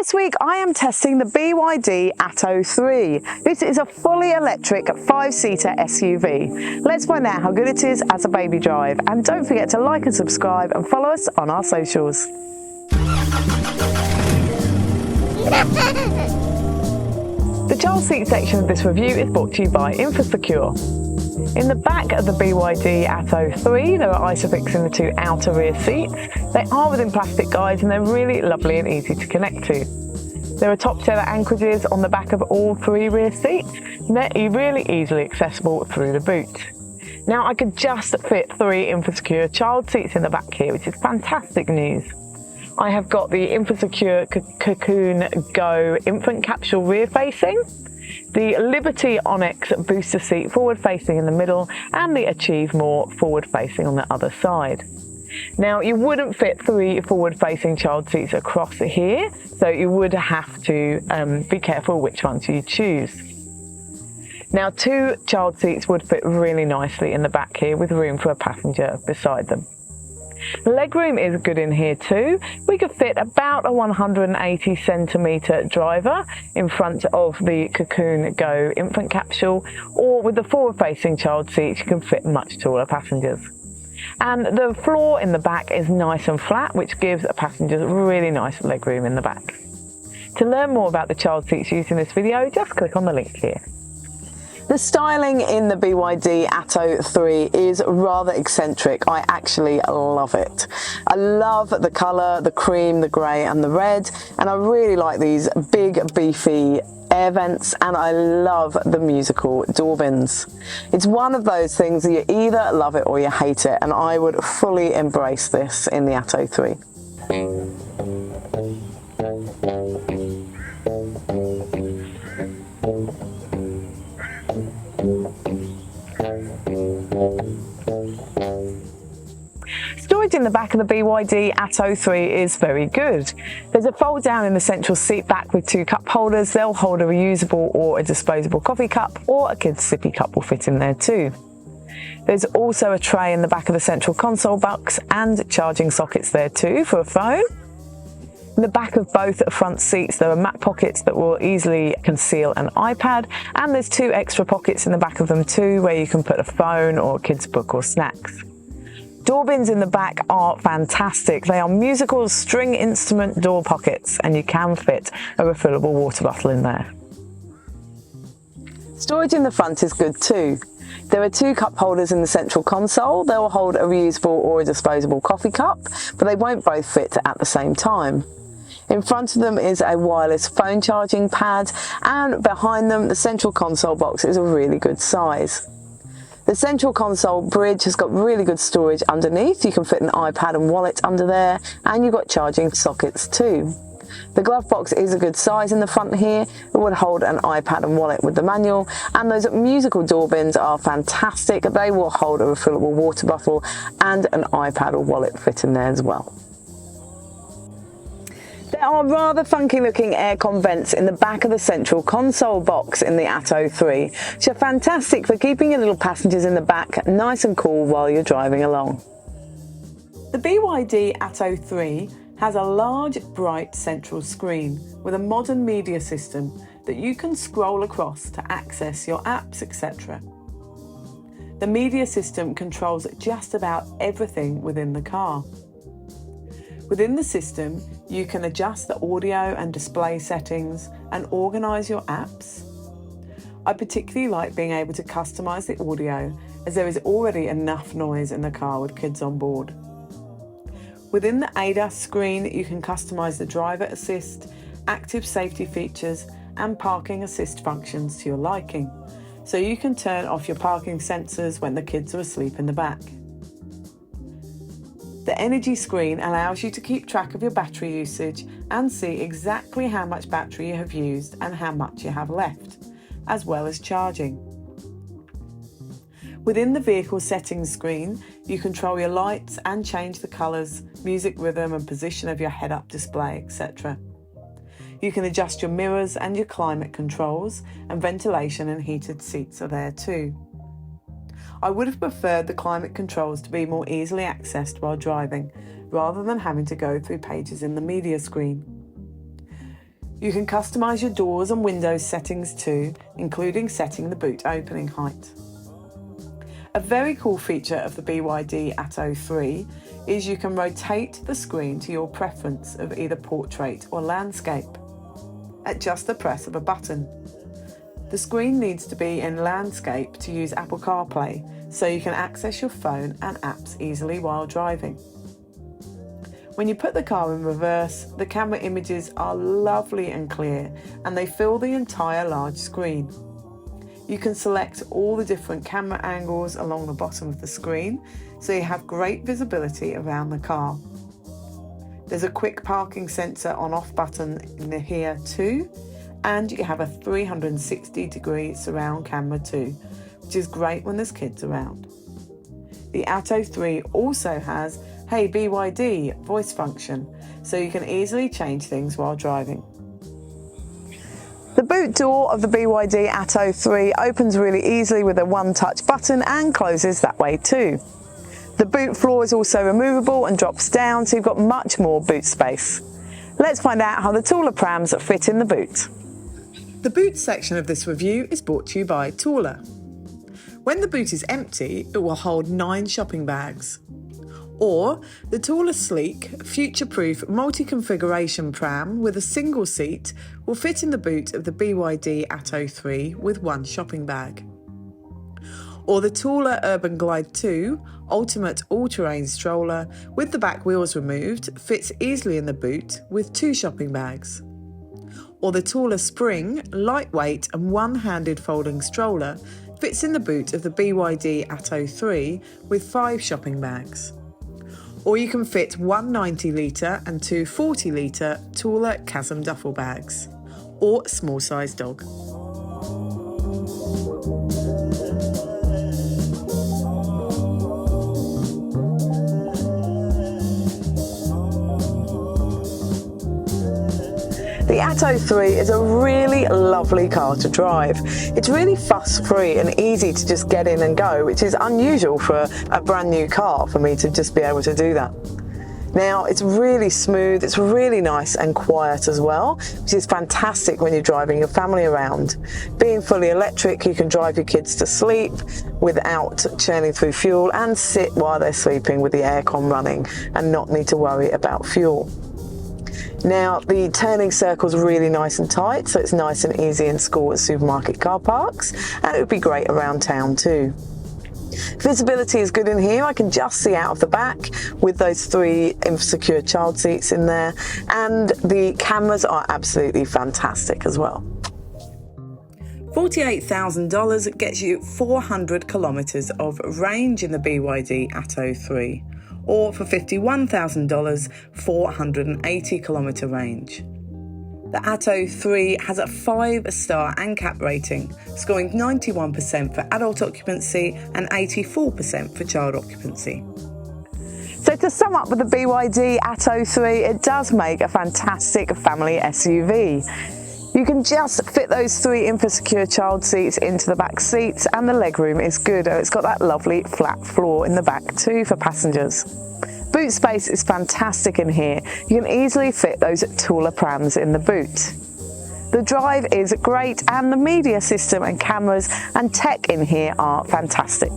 This week I am testing the BYD Atto 3. This is a fully electric 5-seater SUV. Let's find out how good it is as a baby drive, and don't forget to like and subscribe and follow us on our socials. The child seat section of this review is brought to you by Infosecure. In the back of the BYD Atto 3, there are Isofix in the two outer rear seats. They are within plastic guides and they're really lovely and easy to connect to. There are top tether anchorages on the back of all three rear seats, and they're really easily accessible through the boot. Now, I could just fit 3 Infosecure child seats in the back here, which is fantastic news. I have got the Infosecure Cocoon Go infant capsule rear facing, the Liberty Onyx booster seat forward facing in the middle, and the Achieve More forward facing on the other side. Now, you wouldn't fit 3 forward facing child seats across here, so you would have to be careful which ones you choose. Now, 2 child seats would fit really nicely in the back here with room for a passenger beside them. Legroom is good in here too. We could fit about a 180 centimetre driver in front of the Cocoon Go infant capsule, or with the forward facing child seats you can fit much taller passengers. And the floor in the back is nice and flat, which gives passengers really nice legroom in the back. To learn more about the child seats used in this video, just click on the link here. The styling in the BYD Atto 3 is rather eccentric. I actually love it. I love the colour, the cream, the grey and the red, and I really like these big beefy air vents, and I love the musical door bins. It's one of those things that you either love it or you hate it, and I would fully embrace this in the Atto 3. Storage in the back of the BYD Atto 3 is very good. There's a fold down in the central seat back with 2 cup holders. They'll hold a reusable or a disposable coffee cup, or a kid's sippy cup will fit in there too. There's also a tray in the back of the central console box and charging sockets there too for a phone. In the back of both front seats there are mat pockets that will easily conceal an iPad, and there's 2 extra pockets in the back of them too where you can put a phone or a kid's book or snacks. Door bins in the back are fantastic. They are musical string instrument door pockets, and you can fit a refillable water bottle in there. Storage in the front is good too. There are 2 cup holders in the central console. They will hold a reusable or a disposable coffee cup, but they won't both fit at the same time. In front of them is a wireless phone charging pad, and behind them the central console box is a really good size. The central console bridge has got really good storage underneath. You can fit an iPad and wallet under there, and you've got charging sockets too. The glove box is a good size in the front here. It would hold an iPad and wallet with the manual, and those musical door bins are fantastic. They will hold a refillable water bottle and an iPad or wallet fit in there as well. There are rather funky looking aircon vents in the back of the central console box in the Atto 3, which are fantastic for keeping your little passengers in the back nice and cool while you're driving along. The BYD Atto 3 has a large, bright central screen with a modern media system that you can scroll across to access your apps, etc. The media system controls just about everything within the car. Within the system, you can adjust the audio and display settings and organise your apps. I particularly like being able to customise the audio, as there is already enough noise in the car with kids on board. Within the ADAS screen, you can customise the driver assist, active safety features and parking assist functions to your liking, so you can turn off your parking sensors when the kids are asleep in the back. The energy screen allows you to keep track of your battery usage and see exactly how much battery you have used and how much you have left, as well as charging. Within the vehicle settings screen, you control your lights and change the colours, music rhythm and position of your head-up display, etc. You can adjust your mirrors and your climate controls, and ventilation and heated seats are there too. I would have preferred the climate controls to be more easily accessed while driving, rather than having to go through pages in the media screen. You can customise your doors and windows settings too, including setting the boot opening height. A very cool feature of the BYD Atto 3 is you can rotate the screen to your preference of either portrait or landscape at just the press of a button. The screen needs to be in landscape to use Apple CarPlay, so you can access your phone and apps easily while driving. When you put the car in reverse, the camera images are lovely and clear, and they fill the entire large screen. You can select all the different camera angles along the bottom of the screen, so you have great visibility around the car. There's a quick parking sensor on-off button in here too, and you have a 360-degree surround camera too, which is great when there's kids around. The Atto 3 also has "Hey BYD" voice function, so you can easily change things while driving. The boot door of the BYD Atto 3 opens really easily with a one-touch button and closes that way too. The boot floor is also removable and drops down, so you've got much more boot space. Let's find out how the taller prams fit in the boot. The boot section of this review is brought to you by Taller. When the boot is empty, it will hold 9 shopping bags. Or the Taller sleek, future-proof, multi-configuration pram with a single seat will fit in the boot of the BYD Atto 3 with 1 shopping bag. Or the Taller Urban Glide 2, ultimate all-terrain stroller with the back wheels removed, fits easily in the boot with 2 shopping bags. Or the Taller Spring, lightweight and one-handed folding stroller fits in the boot of the BYD Atto 3 with 5 shopping bags. Or you can fit 1 90-litre and 2 40-litre Taller Chasm duffel bags, or a small-sized dog. The Atto 3 is a really lovely car to drive. It's really fuss-free and easy to just get in and go, which is unusual for a brand new car for me to just be able to do that. Now, it's really smooth, it's really nice and quiet as well, which is fantastic when you're driving your family around. Being fully electric, you can drive your kids to sleep without churning through fuel and sit while they're sleeping with the aircon running and not need to worry about fuel. Now, the turning circle's really nice and tight, so it's nice and easy in school and supermarket car parks, and it would be great around town too. Visibility is good in here. I can just see out of the back with those 3 secure child seats in there, and the cameras are absolutely fantastic as well. $48,000 gets you 400 kilometres of range in the BYD Atto 3. Or for $51,000, 480 kilometre range. The Atto 3 has a 5-star ANCAP rating, scoring 91% for adult occupancy and 84% for child occupancy. So to sum up with the BYD Atto 3, it does make a fantastic family SUV. You can just fit those 3 InfoSecure child seats into the back seats, and the legroom is good. It's got that lovely flat floor in the back too for passengers. Boot space is fantastic in here. You can easily fit those taller prams in the boot. The drive is great, and the media system and cameras and tech in here are fantastic.